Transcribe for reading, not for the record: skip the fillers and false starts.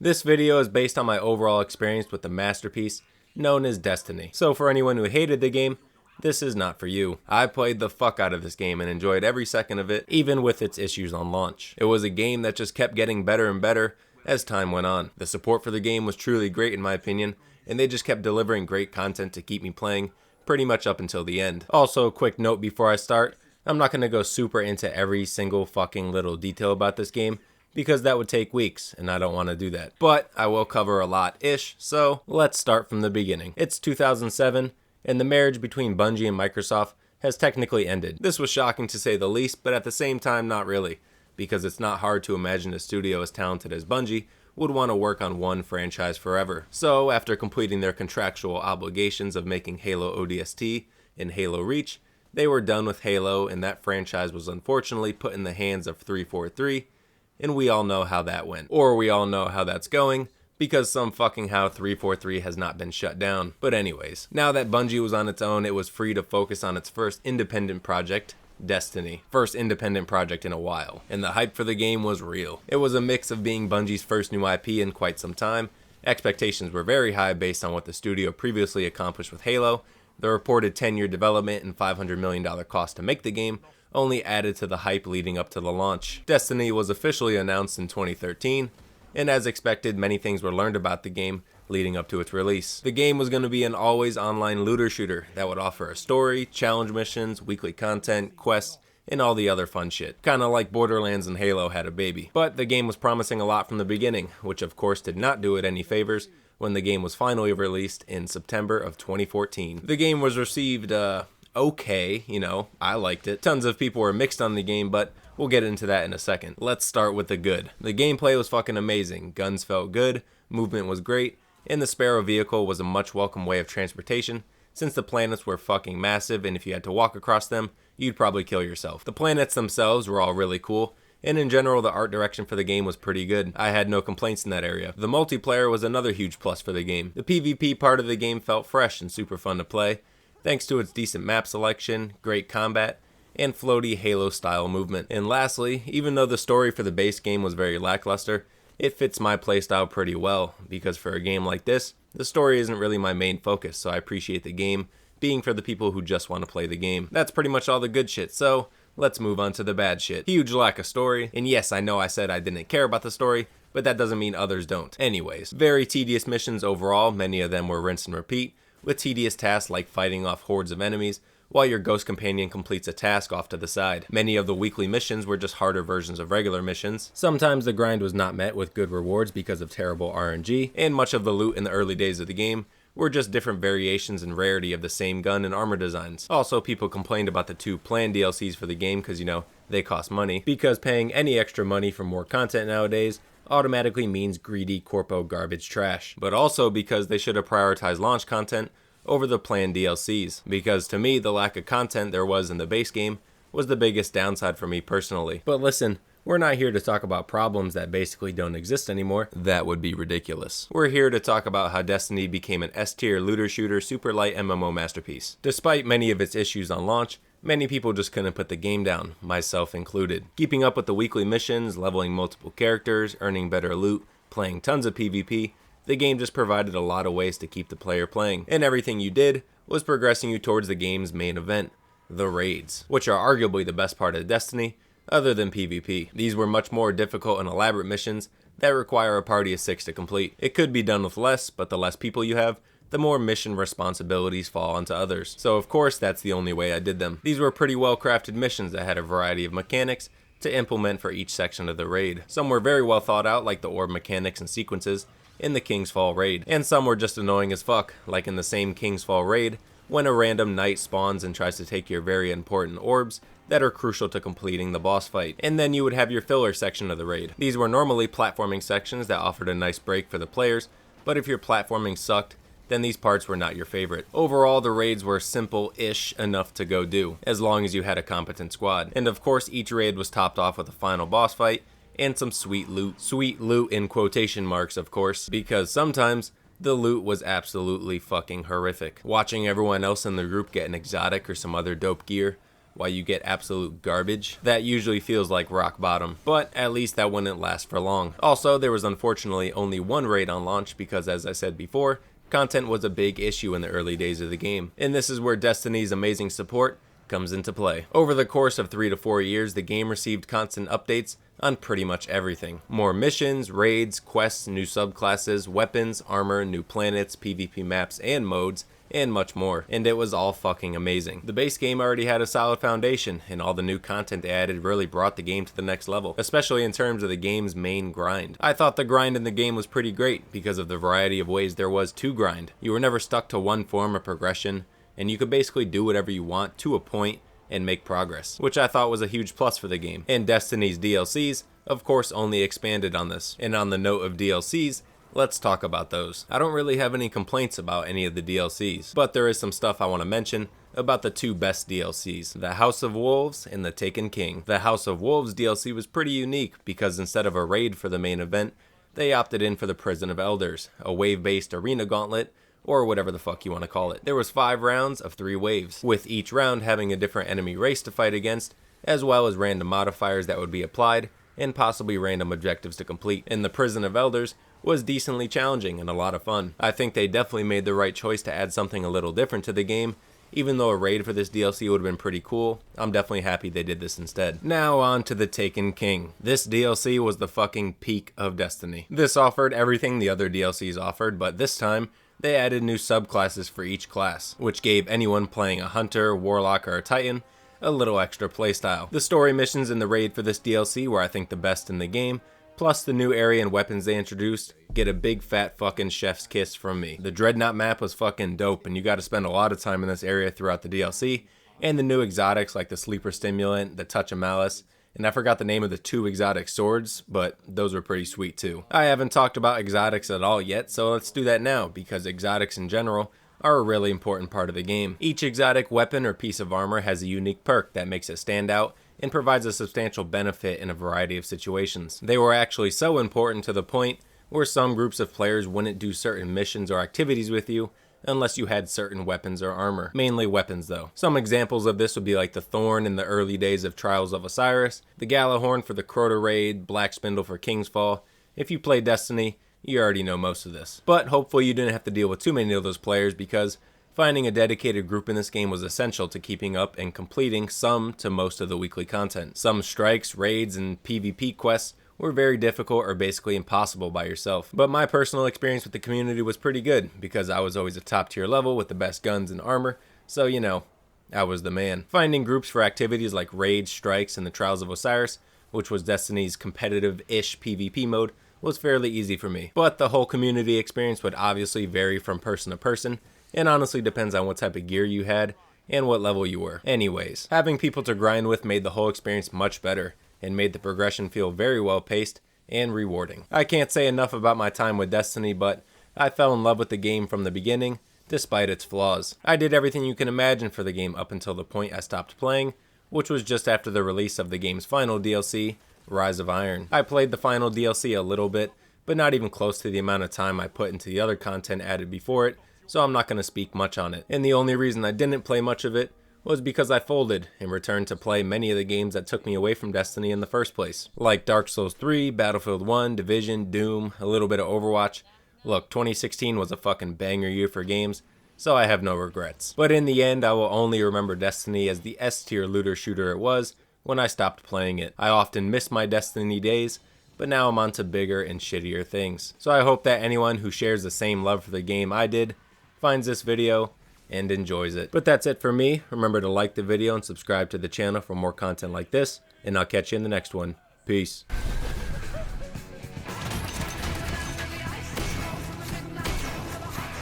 This video is based on my overall experience with the masterpiece known as Destiny. So for anyone who hated the game, this is not for you. I played the fuck out of this game and enjoyed every second of it, even with its issues on launch. It was a game that just kept getting better and better as time went on. The support for the game was truly great in my opinion, and they just kept delivering great content to keep me playing pretty much up until the end. Also, a quick note before I start, I'm not going to go super into every single fucking little detail about this game, because that would take weeks, and I don't want to do that. But I will cover a lot-ish, so let's start from the beginning. It's 2007, and the marriage between Bungie and Microsoft has technically ended. This was shocking to say the least, but at the same time, not really, because it's not hard to imagine a studio as talented as Bungie would want to work on one franchise forever. So, after completing their contractual obligations of making Halo ODST and Halo Reach, they were done with Halo, and that franchise was unfortunately put in the hands of 343, and we all know how that went. Or we all know how that's going, because some fucking how 343 has not been shut down. But anyways, now that Bungie was on its own, it was free to focus on its first independent project, Destiny. First independent project in a while. And the hype for the game was real. It was a mix of being Bungie's first new IP in quite some time. Expectations were very high based on what the studio previously accomplished with Halo. The reported 10-year development and $500 million cost to make the game only added to the hype leading up to the launch. Destiny was officially announced in 2013, and as expected, many things were learned about the game leading up to its release. The game was going to be an always online looter shooter that would offer a story, challenge missions, weekly content, quests, and all the other fun shit. Kinda like Borderlands and Halo had a baby. But the game was promising a lot from the beginning, which of course did not do it any favors when the game was finally released in September of 2014. The game was received, okay, I liked it. Tons of people were mixed on the game, but we'll get into that in a second. Let's start with the good. The gameplay was fucking amazing. Guns felt good, movement was great, and the Sparrow vehicle was a much welcome way of transportation, since the planets were fucking massive, and if you had to walk across them, you'd probably kill yourself. The planets themselves were all really cool, and in general, the art direction for the game was pretty good. I had no complaints in that area. The multiplayer was another huge plus for the game. The PvP part of the game felt fresh and super fun to play, thanks to its decent map selection, great combat, and floaty Halo-style movement. And lastly, even though the story for the base game was very lackluster, it fits my playstyle pretty well, because for a game like this, the story isn't really my main focus, so I appreciate the game being for the people who just want to play the game. That's pretty much all the good shit, so let's move on to the bad shit. Huge lack of story, and yes, I know I said I didn't care about the story, but that doesn't mean others don't. Anyways, very tedious missions overall, many of them were rinse and repeat, with tedious tasks like fighting off hordes of enemies, while your ghost companion completes a task off to the side. Many of the weekly missions were just harder versions of regular missions. Sometimes the grind was not met with good rewards because of terrible RNG, and much of the loot in the early days of the game were just different variations and rarity of the same gun and armor designs. Also, people complained about the 2 planned DLCs for the game because, they cost money, because paying any extra money for more content nowadays automatically means greedy corpo garbage trash. But also because they should have prioritized launch content over the planned DLCs, because to me, the lack of content there was in the base game was the biggest downside for me personally. But listen, we're not here to talk about problems that basically don't exist anymore. That would be ridiculous. We're here to talk about how Destiny became an S-tier looter shooter super light MMO masterpiece. Despite many of its issues on launch, many people just couldn't put the game down, myself included. Keeping up with the weekly missions, leveling multiple characters, earning better loot, playing tons of PvP, the game just provided a lot of ways to keep the player playing, and everything you did was progressing you towards the game's main event, the raids, which are arguably the best part of Destiny, other than PvP. These were much more difficult and elaborate missions that require a party of 6 to complete. It could be done with less, but the less people you have, the more mission responsibilities fall onto others. So of course that's the only way I did them. These were pretty well crafted missions that had a variety of mechanics to implement for each section of the raid. Some were very well thought out, like the orb mechanics and sequences in the King's Fall raid, and some were just annoying as fuck, like in the same King's Fall raid, when a random knight spawns and tries to take your very important orbs that are crucial to completing the boss fight. And then you would have your filler section of the raid. These were normally platforming sections that offered a nice break for the players, but if your platforming sucked, then these parts were not your favorite. Overall, the raids were simple-ish enough to go do, as long as you had a competent squad. And of course, each raid was topped off with a final boss fight, and some sweet loot. Sweet loot in quotation marks, of course, because sometimes the loot was absolutely fucking horrific. Watching everyone else in the group get an exotic or some other dope gear while you get absolute garbage, that usually feels like rock bottom, but at least that wouldn't last for long. Also, there was unfortunately only one raid on launch because, as I said before, content was a big issue in the early days of the game, and this is where Destiny's amazing support comes into play. Over the course of 3 to 4 years, the game received constant updates on pretty much everything. More missions, raids, quests, new subclasses, weapons, armor, new planets, PvP maps and modes, and much more. And it was all fucking amazing. The base game already had a solid foundation, and all the new content they added really brought the game to the next level, especially in terms of the game's main grind. I thought the grind in the game was pretty great because of the variety of ways there was to grind. You were never stuck to one form of progression, and you could basically do whatever you want to a point and make progress, which I thought was a huge plus for the game. And Destiny's DLCs, of course, only expanded on this. And on the note of DLCs, let's talk about those. I don't really have any complaints about any of the DLCs, but there is some stuff I want to mention about the two best DLCs, the House of Wolves and the Taken King. The House of Wolves DLC was pretty unique because instead of a raid for the main event, they opted in for the Prison of Elders, a wave-based arena gauntlet, or whatever the fuck you want to call it. There was 5 rounds of 3 waves, with each round having a different enemy race to fight against, as well as random modifiers that would be applied, and possibly random objectives to complete. And the Prison of Elders was decently challenging and a lot of fun. I think they definitely made the right choice to add something a little different to the game. Even though a raid for this DLC would have been pretty cool, I'm definitely happy they did this instead. Now on to the Taken King. This DLC was the fucking peak of Destiny. This offered everything the other DLCs offered, but this time, they added new subclasses for each class, which gave anyone playing a hunter, warlock, or a titan a little extra playstyle. The story missions in the raid for this DLC were I think the best in the game, plus the new area and weapons they introduced get a big fat fucking chef's kiss from me. The Dreadnought map was fucking dope, and you gotta spend a lot of time in this area throughout the DLC, and the new exotics like the Sleeper Stimulant, the Touch of Malice, and I forgot the name of the 2 exotic swords, but those were pretty sweet too. I haven't talked about exotics at all yet, so let's do that now, because exotics in general are a really important part of the game. Each exotic weapon or piece of armor has a unique perk that makes it stand out and provides a substantial benefit in a variety of situations. They were actually so important to the point where some groups of players wouldn't do certain missions or activities with you unless you had certain weapons or armor. Mainly weapons though. Some examples of this would be like the Thorn in the early days of Trials of Osiris, the Galahorn for the Crota raid, Black Spindle for King's Fall. If you play Destiny, you already know most of this. But hopefully you didn't have to deal with too many of those players because finding a dedicated group in this game was essential to keeping up and completing some to most of the weekly content. Some strikes, raids, and PvP quests were very difficult or basically impossible by yourself. But my personal experience with the community was pretty good because I was always a top tier level with the best guns and armor, so you know, I was the man. Finding groups for activities like raids, strikes, and the Trials of Osiris, which was Destiny's competitive-ish PvP mode, was fairly easy for me. But the whole community experience would obviously vary from person to person, and honestly depends on what type of gear you had and what level you were. Anyways, having people to grind with made the whole experience much better, and made the progression feel very well paced and rewarding. I can't say enough about my time with Destiny, but I fell in love with the game from the beginning, despite its flaws. I did everything you can imagine for the game up until the point I stopped playing, which was just after the release of the game's final DLC, Rise of Iron. I played the final DLC a little bit, but not even close to the amount of time I put into the other content added before it, so I'm not going to speak much on it. And the only reason I didn't play much of it was because I folded and returned to play many of the games that took me away from Destiny in the first place, like Dark Souls 3, Battlefield 1, Division, Doom, a little bit of Overwatch. Look, 2016 was a fucking banger year for games, so I have no regrets. But in the end, I will only remember Destiny as the S-tier looter shooter it was when I stopped playing it. I often miss my Destiny days, but now I'm on to bigger and shittier things. So I hope that anyone who shares the same love for the game I did finds this video and enjoys it. But that's it for me. Remember to like the video and subscribe to the channel for more content like this, and I'll catch you in the next one. Peace.